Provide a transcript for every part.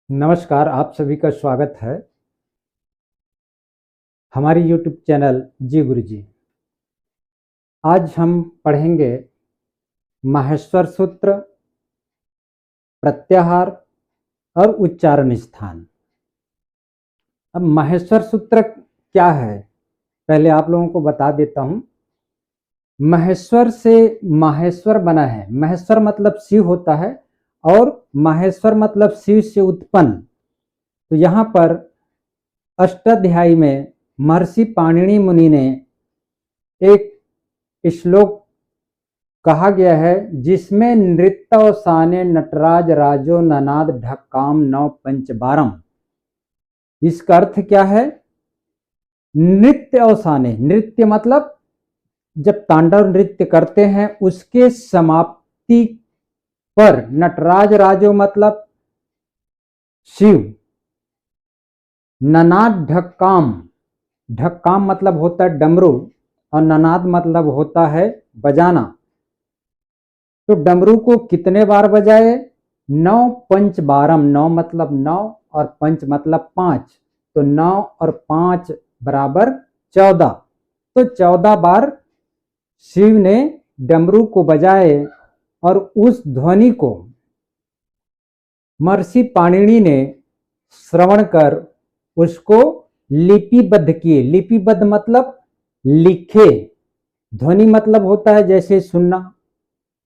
नमस्कार, आप सभी का स्वागत है हमारी YouTube चैनल जी गुरुजी। आज हम पढ़ेंगे माहेश्वर सूत्र, प्रत्याहार और उच्चारण स्थान। अब माहेश्वर सूत्र क्या है, पहले आप लोगों को बता देता हूं। महेश्वर से माहेश्वर बना है। महेश्वर मतलब शिव होता है और माहेश्वर मतलब शिव से उत्पन्न। तो यहाँ पर अष्टाध्यायी में महर्षि पाणिनि मुनि ने एक श्लोक कहा गया है जिसमें नृत्यवसाने नटराज राजो ननाद ढक्काम नौ पंचबारम। इसका अर्थ क्या है? नृत्य अवसाने, नृत्य मतलब जब तांडव नृत्य करते हैं उसके समाप्ति पर, नटराज राजो मतलब शिव, ननाद ढक्काम, ढक्काम मतलब होता है डमरू और ननाद मतलब होता है बजाना। तो डमरू को कितने बार बजाए? 9 पंचबारम। 9 मतलब 9 और पंच मतलब 5, तो 9 और 5 बराबर 14। तो 14 बार शिव ने डमरू को बजाए और उस ध्वनि को महर्षि पाणिनि ने श्रवण कर उसको लिपिबद्ध किए। लिपिबद्ध मतलब लिखे, ध्वनि मतलब होता है जैसे सुनना,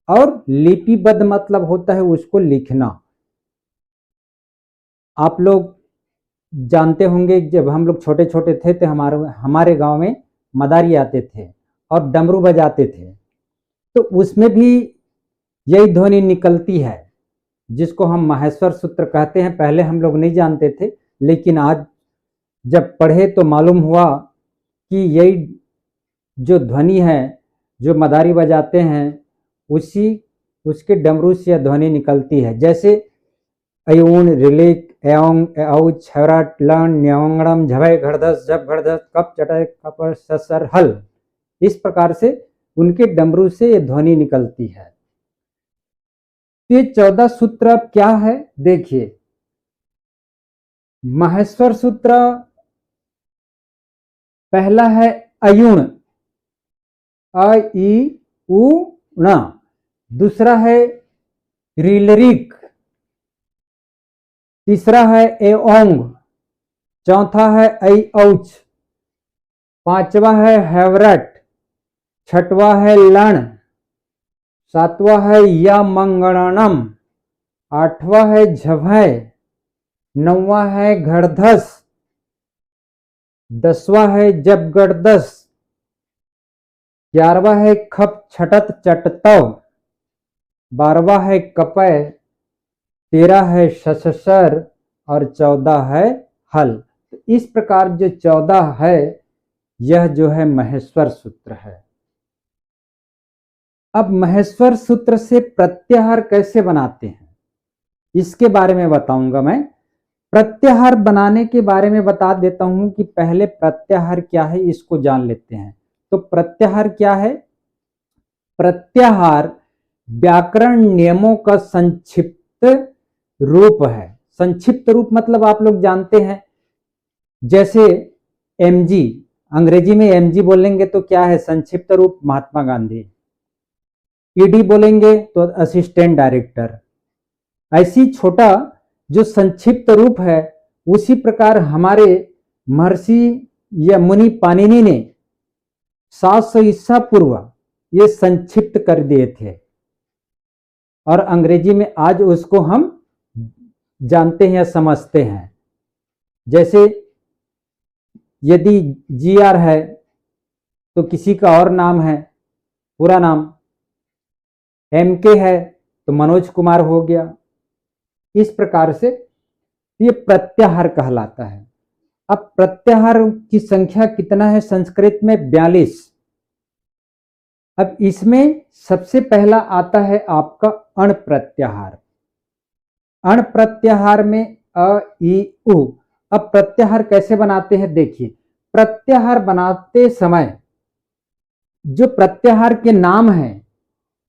और लिपिबद्ध मतलब होता है उसको लिखना। आप लोग जानते होंगे जब हम लोग छोटे छोटे थे तो हमारे गांव में मदारी आते थे और डमरू बजाते थे, तो उसमें भी यही ध्वनि निकलती है जिसको हम माहेश्वर सूत्र कहते हैं। पहले हम लोग नहीं जानते थे, लेकिन आज जब पढ़े तो मालूम हुआ कि यही जो ध्वनि है जो मदारी बजाते हैं उसके डमरू से ध्वनि निकलती है। जैसे अयून रिलिक एवं औ छरट लन न्यंगड़म झभय घड़धस झप घड़धस कप चटय कप ससर हल, इस प्रकार से उनके डमरू से ये ध्वनि निकलती है। ये 14 सूत्र क्या है देखिए। माहेश्वर सूत्र पहला है अयुण, अ ई उ ण। दूसरा है रिलरिक, तीसरा है एओंग, चौथा है ऐ औच, पांचवा है हैवरट, छठवा है लण, सातवा है या मंगणम, आठवां है झभय, नौवा है घड़धस, 10वां है जबगड़दस, 11वां है खप छटत चटतव, 12वां है कपय, 13 है शशर और 14 है हल। तो इस प्रकार जो 14 है यह जो है महेश्वर सूत्र है। अब महेश्वर सूत्र से प्रत्याहार कैसे बनाते हैं इसके बारे में बताऊंगा मैं। प्रत्याहार बनाने के बारे में बता देता हूं कि पहले प्रत्याहार क्या है इसको जान लेते हैं। तो प्रत्याहार क्या है? प्रत्याहार व्याकरण नियमों का संक्षिप्त रूप है। संक्षिप्त रूप मतलब आप लोग जानते हैं, जैसे एमजी, अंग्रेजी में एमजी बोलेंगे तो क्या है? संक्षिप्त रूप महात्मा गांधी। ईडी बोलेंगे तो असिस्टेंट डायरेक्टर। ऐसी छोटा जो संक्षिप्त रूप है, उसी प्रकार हमारे महर्षि या मुनि पाणिनि ने 700 ईसा पूर्व ये संक्षिप्त कर दिए थे और अंग्रेजी में आज उसको हम जानते हैं या समझते हैं। जैसे यदि जीआर है तो किसी का और नाम है, पूरा नाम। एमके है तो मनोज कुमार हो गया। इस प्रकार से ये प्रत्याहार कहलाता है। अब प्रत्याहार की संख्या कितना है संस्कृत में? 42। अब इसमें सबसे पहला आता है आपका अण प्रत्याहार। अण प्रत्याहार में अ ई उ। अब प्रत्याहार कैसे बनाते हैं देखिए। प्रत्याहार बनाते समय जो प्रत्याहार के नाम है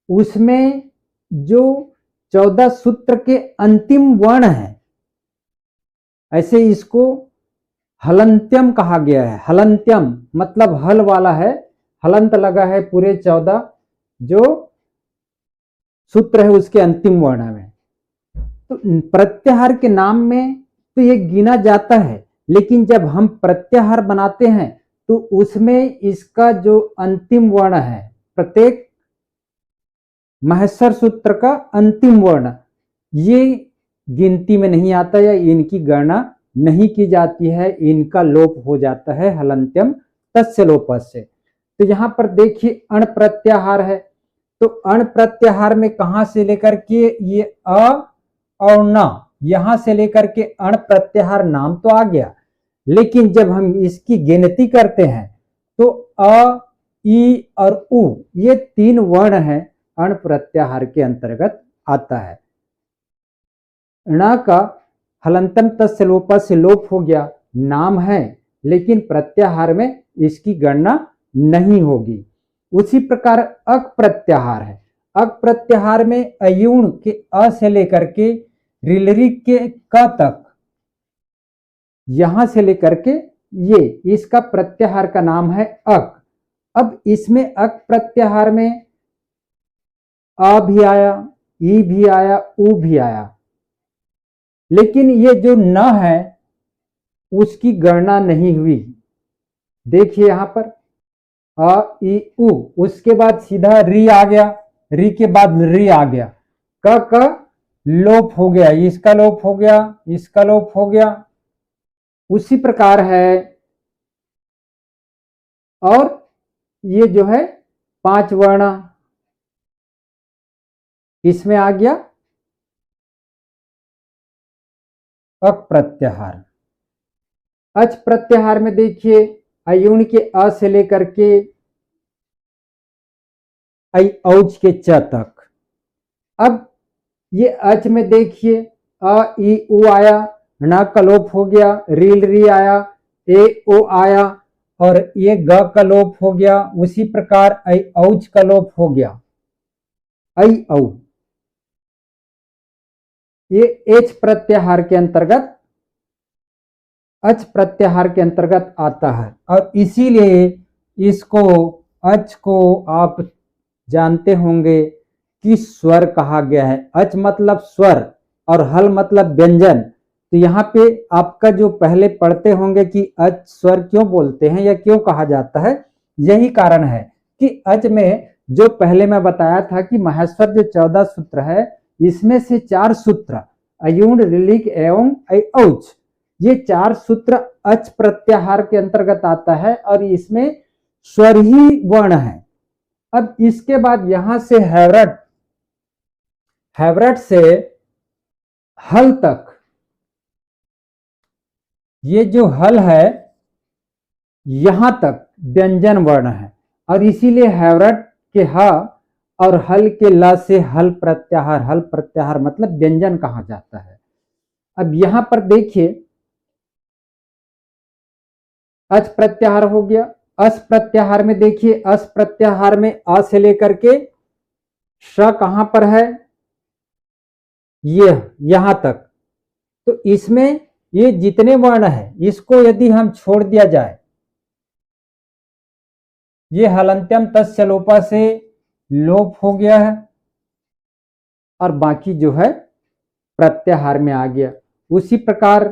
उसमें जो 14 सूत्र के अंतिम वर्ण है ऐसे इसको हलंत्यम कहा गया है। हलंत्यम मतलब हल वाला है, हलंत लगा है पूरे 14 जो सूत्र है उसके अंतिम वर्ण में। तो प्रत्याहार के नाम में तो ये गिना जाता है, लेकिन जब हम प्रत्याहार बनाते हैं तो उसमें इसका जो अंतिम वर्ण है, प्रत्येक महस्सर सूत्र का अंतिम वर्ण, ये गिनती में नहीं आता या इनकी गणना नहीं की जाती है, इनका लोप हो जाता है हलंत्यम तस्य लोपस्य से। तो यहां पर देखिए अण प्रत्याहार है, तो अण प्रत्याहार में कहां से लेकर के ये अ और न, यहां से लेकर के अण प्रत्याहार नाम तो आ गया, लेकिन जब हम इसकी गिनती करते हैं तो अ, ई और उ ये 3 वर्ण हैं, अण प्रत्याहार के अंतर्गत आता है। ण का हलंतम तस्य लोपस्य से लोप हो गया, नाम है लेकिन प्रत्याहार में इसकी गणना नहीं होगी। उसी प्रकार अक प्रत्याहार है। अक प्रत्याहार में अयूण के अ से लेकर के रिलरी के क तक, यहां से लेकर के ये, इसका प्रत्याहार का नाम है अक। अब इसमें अक प्रत्याहार में आ भी आया, ई भी आया, उ भी आया, लेकिन ये जो न है उसकी गणना नहीं हुई। देखिए यहां पर अ ई उ, उसके बाद सीधा री आ गया, री के बाद री आ गया, क लोप हो गया, इसका लोप हो गया, इसका लोप हो गया। उसी प्रकार है, और ये जो है 5 वर्ण इसमें आ गया अक प्रत्याहार। अच प्रत्याहार में देखिए अयूण के अ से लेकर के औच के च तक। अब ये अच में देखिए अ ई उ आया, न का लोप हो गया, रील री आया, ए ओ आया, और ये ग का लोप हो गया। उसी प्रकार औच का लोप हो गया, ऐ औ। ये एच प्रत्याहार के अंतर्गत, अच प्रत्याहार के अंतर्गत आता है, और इसीलिए इसको, अच को आप जानते होंगे कि स्वर कहा गया है। अच मतलब स्वर और हल मतलब व्यंजन। तो यहाँ पे आपका जो पहले पढ़ते होंगे कि अच स्वर क्यों बोलते हैं या क्यों कहा जाता है, यही कारण है कि अच में जो पहले मैं बताया था कि महस्वर जो 14 सूत्र है, इसमें से 4 सूत्र अयूण, रिलिक एवं औच, ये 4 सूत्र अच प्रत्याहार के अंतर्गत आता है और इसमें स्वर ही वर्ण है। अब इसके बाद यहां से हैवरट, हैवरट से हल तक, ये जो हल है यहां तक व्यंजन वर्ण है, और इसीलिए हैवरट के ह और हल के ल से हल प्रत्याहार, हल प्रत्याहार मतलब व्यंजन कहा जाता है। अब यहां पर देखिए अच प्रत्याहार हो गया। अस प्रत्याहार में देखिए, अस प्रत्याहार में अ से लेकर के श कहां पर है, ये यहां तक। तो इसमें ये जितने वर्ण है इसको यदि हम छोड़ दिया जाए, ये हलंत्यम तस्य लोपा से लोप हो गया है और बाकी जो है प्रत्याहार में आ गया। उसी प्रकार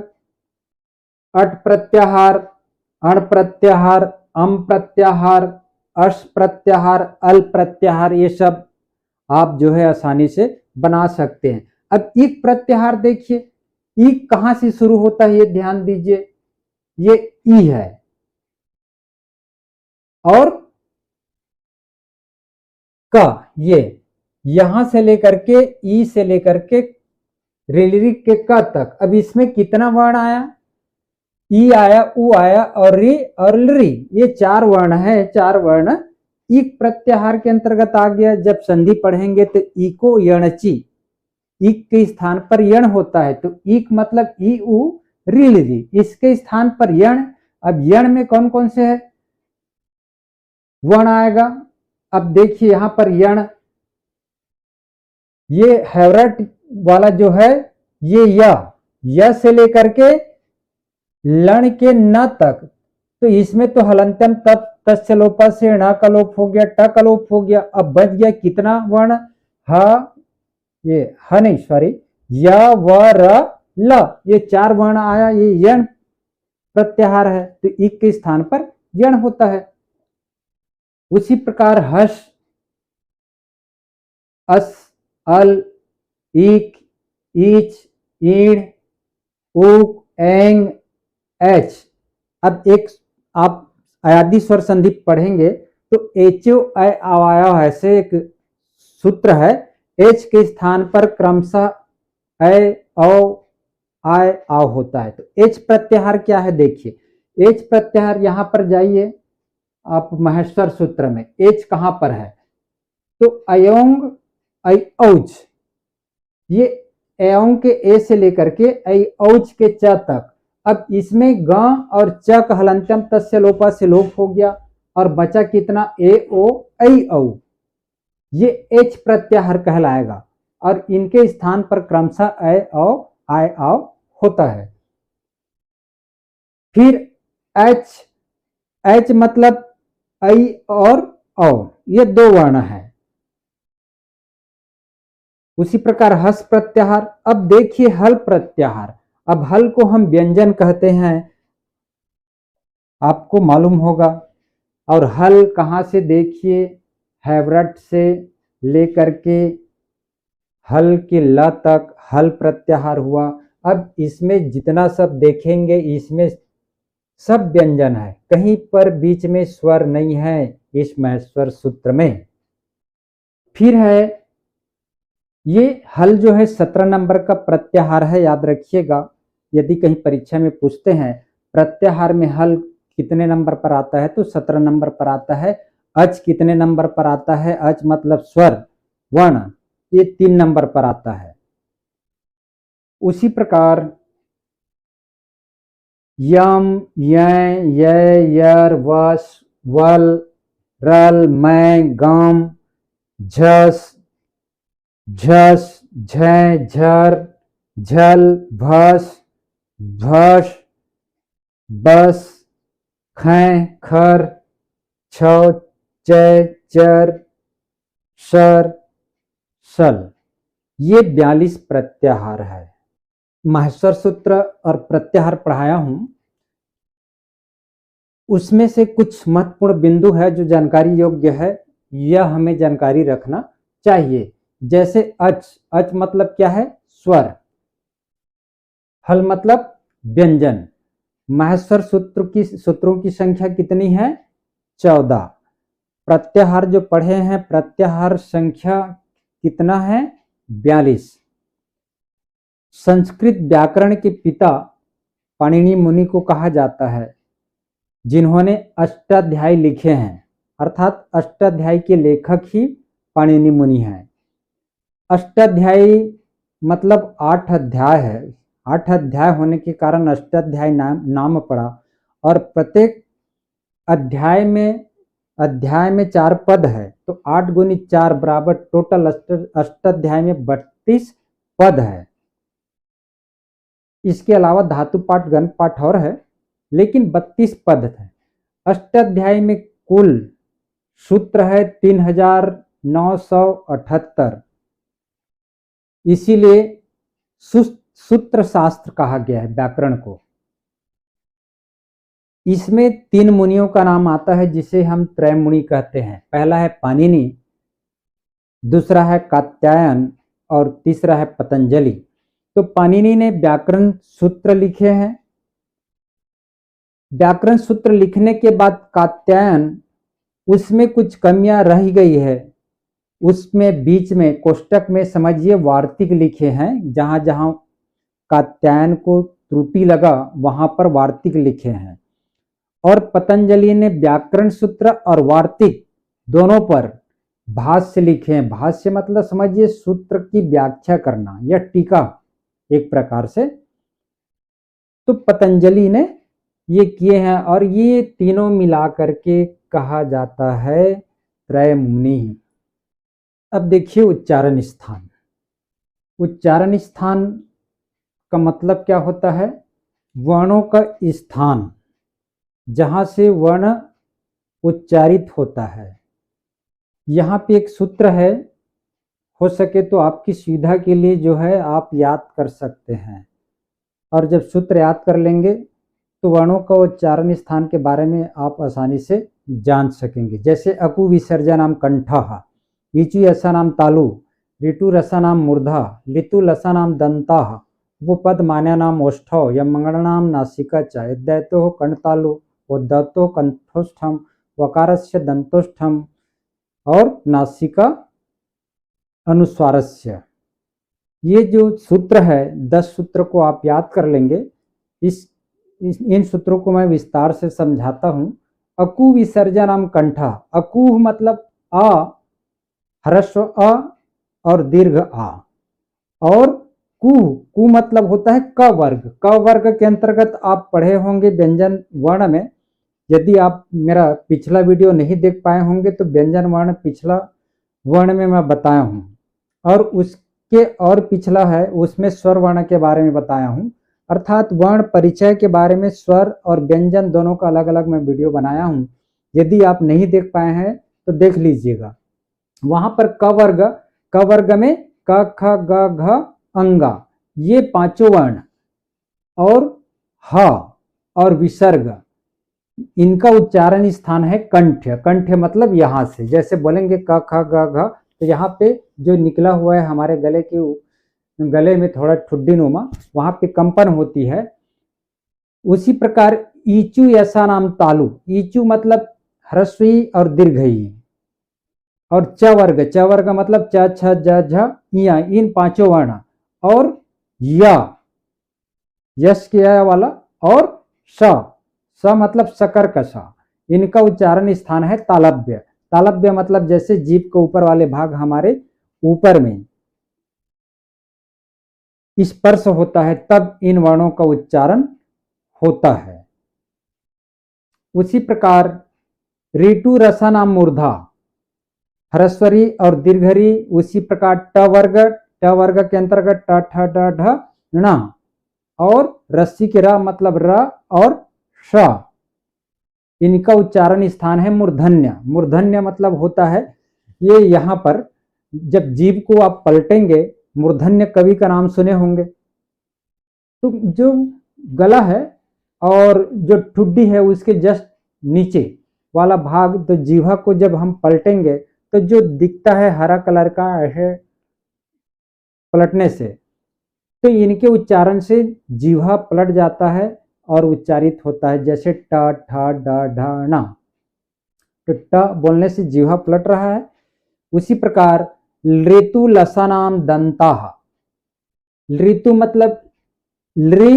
अट प्रत्याहार, अण प्रत्याहार, अम प्रत्याहार, अश प्रत्याहार, अल प्रत्याहार, ये सब आप जो है आसानी से बना सकते हैं। अब इक प्रत्याहार देखिए, इक कहां से शुरू होता है ये ध्यान दीजिए, ये ई है, और का ये यहां से लेकर के ई से लेकर के रिलिक के क तक। अब इसमें कितना वर्ण आया, ई आया, उ आया और री और री, ये 4 वर्ण है। 4 वर्ण इक प्रत्याहार के अंतर्गत आ गया। जब संधि पढ़ेंगे तो ई को यणची, इक के स्थान पर यण होता है, तो इक मतलब ई उ रील री, इसके स्थान पर यण। अब यण में कौन कौन से है वर्ण आएगा, अब देखिए यहां पर यण, ये हैवरट वाला जो है ये य से लेकर के लण के न तक, तो इसमें तो हलंत्यम तत् तस्य लोपा से ण का लोप हो गया, ट का लोप हो गया। अब बच गया कितना वर्ण, ह, ये ह नहीं सॉरी, य व र ल, ये 4 वर्ण आया, ये यण प्रत्याहार है, तो इक के स्थान पर यण होता है। उसी प्रकार हस, अस, अल, इक, ईच, ईण, उक, एंग, एच। अब एक आप अयादी स्वर संधि पढ़ेंगे तो एचो अवयव है से एक सूत्र है, एच के स्थान पर क्रमशः ऐ औ आय आव होता है। तो एच प्रत्याहार क्या है देखिए, एच प्रत्याहार यहां पर जाइए आप महेश्वर सूत्र में, एच कहां पर है, तो अयोंग औज, ये एयोंग के ए से लेकर के औज के च तक। अब इसमें ग और च का हलंत्यम तस्य लोपा से लोप हो गया और बचा कितना ए ओ ऐ औ, ये एच प्रत्याहार कहलाएगा और इनके स्थान पर क्रमशः ऐ औ आय आव होता है। फिर एच, एच मतलब ऐ और औ, ये 2 वर्ण है। उसी प्रकार हस प्रत्याहार। अब देखिए हल प्रत्याहार, अब हल को हम व्यंजन कहते हैं, आपको मालूम होगा। और हल कहां से देखिए, हैवरट से लेकर के हल के ल तक हल प्रत्याहार हुआ। अब इसमें जितना सब देखेंगे इसमें सब व्यंजन है, कहीं पर बीच में स्वर नहीं है इस महेश्वर सूत्र में। फिर है ये हल जो है 17 नंबर का प्रत्याहार है, याद रखिएगा। यदि कहीं परीक्षा में पूछते हैं प्रत्याहार में हल कितने नंबर पर आता है, तो 17 नंबर पर आता है। अच कितने नंबर पर आता है, अच मतलब स्वर वर्ण, ये 3 नंबर पर आता है। उसी प्रकार यम, य, यर, वश, वल, रल, मैं, गम, झस, झस, झ, झर, झल, भस, भस, बस, खै, खर, छौ, चै, चर, सर, सल, ये 42 प्रत्याहार है। महेश्वर सूत्र और प्रत्याहार पढ़ाया हूं, उसमें से कुछ महत्वपूर्ण बिंदु है जो जानकारी योग्य है, यह हमें जानकारी रखना चाहिए। जैसे अच, अच मतलब क्या है, स्वर। हल मतलब व्यंजन। महेश्वर सूत्रों की संख्या कितनी है, 14। प्रत्याहार जो पढ़े हैं, प्रत्याहार संख्या कितना है, 42। संस्कृत व्याकरण के पिता पाणिनि मुनि को कहा जाता है, जिन्होंने अष्टाध्यायी लिखे हैं, अर्थात अष्टाध्यायी के लेखक ही पाणिनि मुनि हैं। अष्टाध्यायी मतलब 8 अध्याय है, 8 अध्याय होने के कारण अष्टाध्यायी नाम पड़ा। और प्रत्येक अध्याय में 4 पद है, तो 8 गुनी 4 बराबर टोटल अष्टाध्याय में 32 पद है। इसके अलावा धातु पाठ, गण पाठ और है, लेकिन 32 पद है। अष्टाध्याय में कुल सूत्र है 3978, इसीलिए सूत्र शास्त्र कहा गया है व्याकरण को। इसमें 3 मुनियों का नाम आता है जिसे हम त्रय मुनि कहते हैं। पहला है पाणिनि, दूसरा है कात्यायन और तीसरा है पतंजलि। तो पाणिनि ने व्याकरण सूत्र लिखे हैं। व्याकरण सूत्र लिखने के बाद कात्यायन, उसमें कुछ कमियां रह गई है, उसमें बीच में कोष्टक में समझिए वार्तिक लिखे हैं, जहां जहां कात्यायन को त्रुटि लगा वहां पर वार्तिक लिखे हैं। और पतंजलि ने व्याकरण सूत्र और वार्तिक दोनों पर भाष्य लिखे हैं। भाष्य मतलब समझिए सूत्र की व्याख्या करना या टीका एक प्रकार से। तो पतंजलि ने ये किए हैं और ये तीनों मिला करके कहा जाता है त्रय मुनि। अब देखिए उच्चारण स्थान। उच्चारण स्थान का मतलब क्या होता है, वर्णों का स्थान जहां से वर्ण उच्चारित होता है। यहाँ पे एक सूत्र है, हो सके तो आपकी सुविधा के लिए जो है आप याद कर सकते हैं, और जब सूत्र याद कर लेंगे तो वर्णों का उच्चारण स्थान के बारे में आप आसानी से जान सकेंगे। जैसे अकु विसर्जनाम कंठः, ईचु यसानाम तालु, ऋतु रसानाम मूर्धा, लितु लसानाम दंताः, उपपद मान्यानाम ओष्ठौ, यमंगणानाम नासिका च, यद्दैतो कंठतालु, उद्दतो कंठोष्ठम, वकारस्य दंतोष्ठम और नासिका अनुस्वारस्य। ये जो सूत्र है 10 सूत्र को आप याद कर लेंगे। इन सूत्रों को मैं विस्तार से समझाता हूं। अकु विसर्जनाम कंठा, अकु मतलब आ, ह्रस्व अ और दीर्घ आ, और कु मतलब होता है क वर्ग। क वर्ग के अंतर्गत आप पढ़े होंगे व्यंजन वर्ण में। यदि आप मेरा पिछला वीडियो नहीं देख पाए होंगे तो व्यंजन वर्ण पिछला वर्ण में मैं बताया हूं, और उसके और पिछला है उसमें स्वर वर्ण के बारे में बताया हूं। अर्थात वर्ण परिचय के बारे में स्वर और व्यंजन दोनों का अलग अलग मैं वीडियो बनाया हूं। यदि आप नहीं देख पाए हैं तो देख लीजिएगा। वहां पर क वर्ग में क ख ग घ अंगा, ये पांचों वर्ण, और ह और विसर्ग, इनका उच्चारण स्थान है कंठ। कंठ मतलब यहां से, जैसे बोलेंगे क ख ग घ, तो यहाँ पे जो निकला हुआ है हमारे गले में थोड़ा ठुड्डी नुमा, वहां पे कंपन होती है। उसी प्रकार ईचु ऐसा नाम तालु, ईचु मतलब ह्रस्वी और दीर्घई, और च वर्ग मतलब च छ ज झ इया, इन पांचों वर्ण, और या यश के या वाला, और स मतलब सकर का सा, इनका उच्चारण स्थान है तालव्य। तालव्य मतलब जैसे जीभ के ऊपर वाले भाग हमारे ऊपर में स्पर्श होता है तब इन वर्णों का उच्चारण होता है। उसी प्रकार ऋतु रसानाम मूर्धा, ह्रस्वरी और दीर्घरी। उसी प्रकार ट वर्ग के अंतर्गत ट ठ ड ढ ण, और रस्सी के र मतलब र और श, इनका उच्चारण स्थान है मूर्धन्य। मूर्धन्य मतलब होता है ये, यहाँ पर जब जीभ को आप पलटेंगे, मूर्धन्य कवि का नाम सुने होंगे, तो जो गला है और जो ठुड्डी है उसके जस्ट नीचे वाला भाग, तो जीवा को जब हम पलटेंगे तो जो दिखता है हरा कलर का ऐसे पलटने से, तो इनके उच्चारण से जीवा पलट जाता है और उच्चारित होता है, जैसे ट ठ ड ढ ण, तो ट बोलने से जीवा पलट रहा है। उसी प्रकार ऋतु लसानाम दंताः, ऋतु मतलब लृ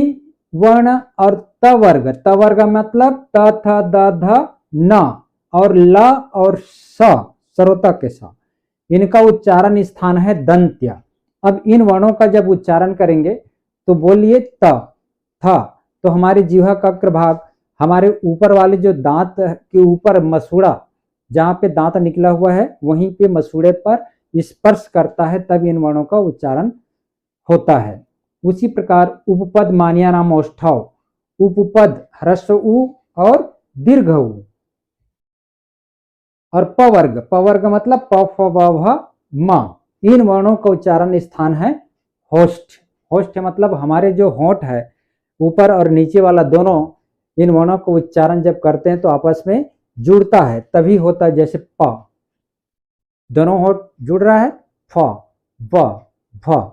वर्ण और त वर्ग मतलब त थ द ध न, और ल और स सरोता के सा, इनका उच्चारण स्थान है दंत्य। अब इन वर्णों का जब उच्चारण करेंगे तो बोलिए त थ, तो हमारे जीवा का अग्रभाग हमारे ऊपर वाले जो दांत के ऊपर मसूड़ा, जहां पे दांत निकला हुआ है वहीं पे मसूड़े पर स्पर्श करता है, तब इन वर्णों का उच्चारण होता है। उसी प्रकार उपपद मानिया नाम ओष्ठौ, उपपद ह्रस्व उ और दीर्घ उ, और प वर्ग मतलब प फ व भ म, इन वर्णों का उच्चारण स्थान है होष्ठ। होष्ठ मतलब हमारे जो होंठ है ऊपर और नीचे वाला दोनों, इन वर्णों का उच्चारण जब करते हैं तो आपस में जुड़ता है, तभी होता है। जैसे प, दोनों होंठ जुड़ रहा है, फ व भ,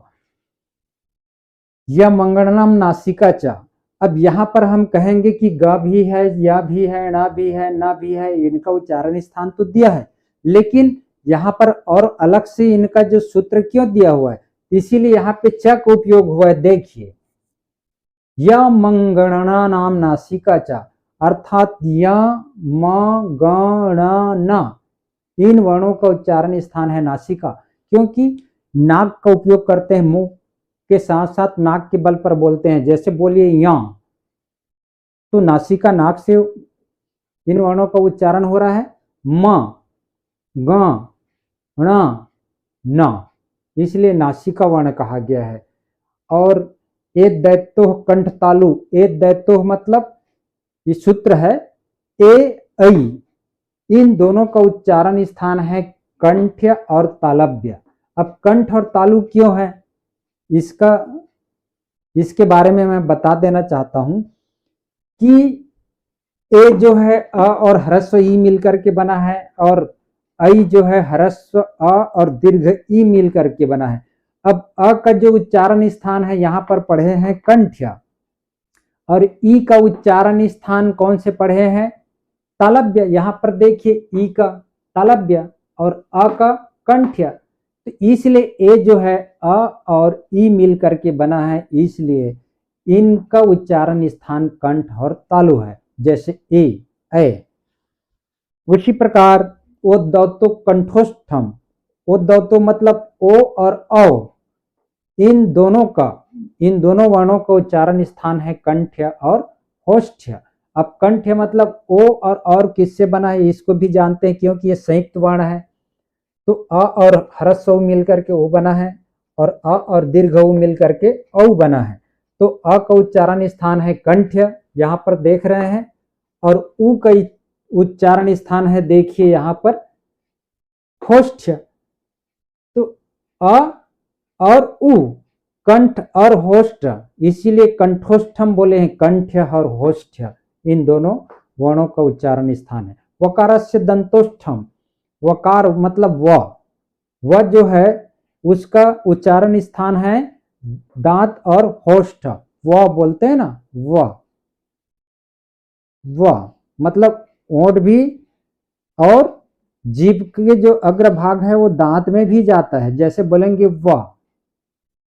या मंगणनम नासिका च। अब यहां पर हम कहेंगे कि ग भी है, या भी है, ना भी है, ना भी है, इनका उच्चारण स्थान तो दिया है, लेकिन यहाँ पर और अलग से इनका जो सूत्र क्यों दिया हुआ है, इसीलिए यहाँ पे च का उपयोग हुआ है। देखिए, या मंगणना नाम नासिका च, अर्थात या म ग ण न, इन वर्णों का उच्चारण स्थान है नासिका, क्योंकि नाक का उपयोग करते हैं, मुंह के साथ साथ नाक के बल पर बोलते हैं। जैसे बोलिए या, तो नासिका नाक से इन वर्णों का उच्चारण हो रहा है, म ग ण न, इसलिए नासिका वर्ण कहा गया है। और ए दैत्योह कंठ तालु। ए दैत्योह मतलब ये सूत्र है ए ऐ, इन दोनों का उच्चारण स्थान है कंठ्य और तालव्य। अब कंठ और तालु क्यों है इसके बारे में मैं बता देना चाहता हूं कि ए जो है अ और ह्रस्व ई मिलकर के बना है, और ऐ जो है ह्रस्व अ और दीर्घ ई मिलकर के बना है। अब अ का जो उच्चारण स्थान है यहां पर पढ़े हैं कंठ्य, और ई का उच्चारण स्थान कौन से पढ़े हैं तालव्य। यहां पर देखिए ई का तालव्य और अ का कंठ्य, तो इसलिए ए जो है अ और ई मिल करके बना है, इसलिए इनका उच्चारण स्थान कंठ और तालु है, जैसे ए। उसी प्रकार ओद्दौतो कंठोष्ठम। ओद्दौतो मतलब ओ और औ, इन दोनों वर्णों का उच्चारण स्थान है कंठ्य और होष्ठ्य। अब कंठ्य मतलब ओ और किससे बना है इसको भी जानते हैं, क्योंकि ये संयुक्त वर्ण है। तो अ और ह्रस्व मिलकर के ओ बना है, और अ और दीर्घ उ मिलकर के औ बना है। तो अ का उच्चारण स्थान है कंठ्य, यहाँ पर देख रहे हैं, और उ का उच्चारण स्थान है देखिए यहाँ पर होष्ठ्य। तो अ और उ कंठ और होष्ठ, इसीलिए कंठोष्ठम बोले हैं, कंठ्य और होष्ठ्य इन दोनों वर्णों का उच्चारण स्थान है। वकारस्य दंतोष्ठम। वकार मतलब व जो है उसका उच्चारण स्थान है दांत और होष्ठ। व बोलते हैं ना, व मतलब ओंठ भी, और जीभ के जो अग्रभाग है वो दांत में भी जाता है, जैसे बोलेंगे व,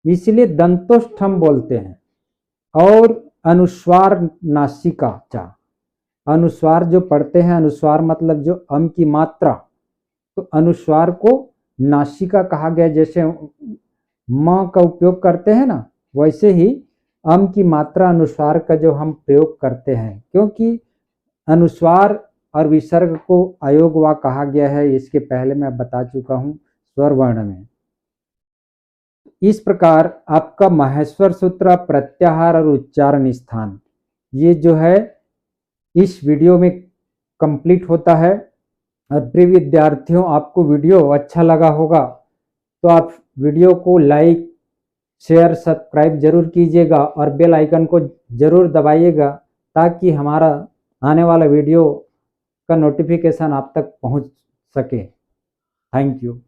इसलिए दंतोष्ठम बोलते हैं। और अनुस्वार नासिका चा। अनुस्वार जो पढ़ते हैं, अनुस्वार मतलब जो अम की मात्रा, तो अनुस्वार को नासिका कहा गया। जैसे म का उपयोग करते हैं ना, वैसे ही अम की मात्रा अनुस्वार का जो हम प्रयोग करते हैं, क्योंकि अनुस्वार और विसर्ग को अयोग वा कहा गया है, इसके पहले मैं बता चुका हूं स्वर वर्ण में। इस प्रकार आपका माहेश्वर सूत्र, प्रत्याहार और उच्चारण स्थान, ये जो है इस वीडियो में कंप्लीट होता है। और प्रिय विद्यार्थियों, आपको वीडियो अच्छा लगा होगा तो आप वीडियो को लाइक, शेयर, सब्सक्राइब जरूर कीजिएगा, और बेल आइकन को जरूर दबाइएगा, ताकि हमारा आने वाला वीडियो का नोटिफिकेशन आप तक पहुंच सके। Thank you.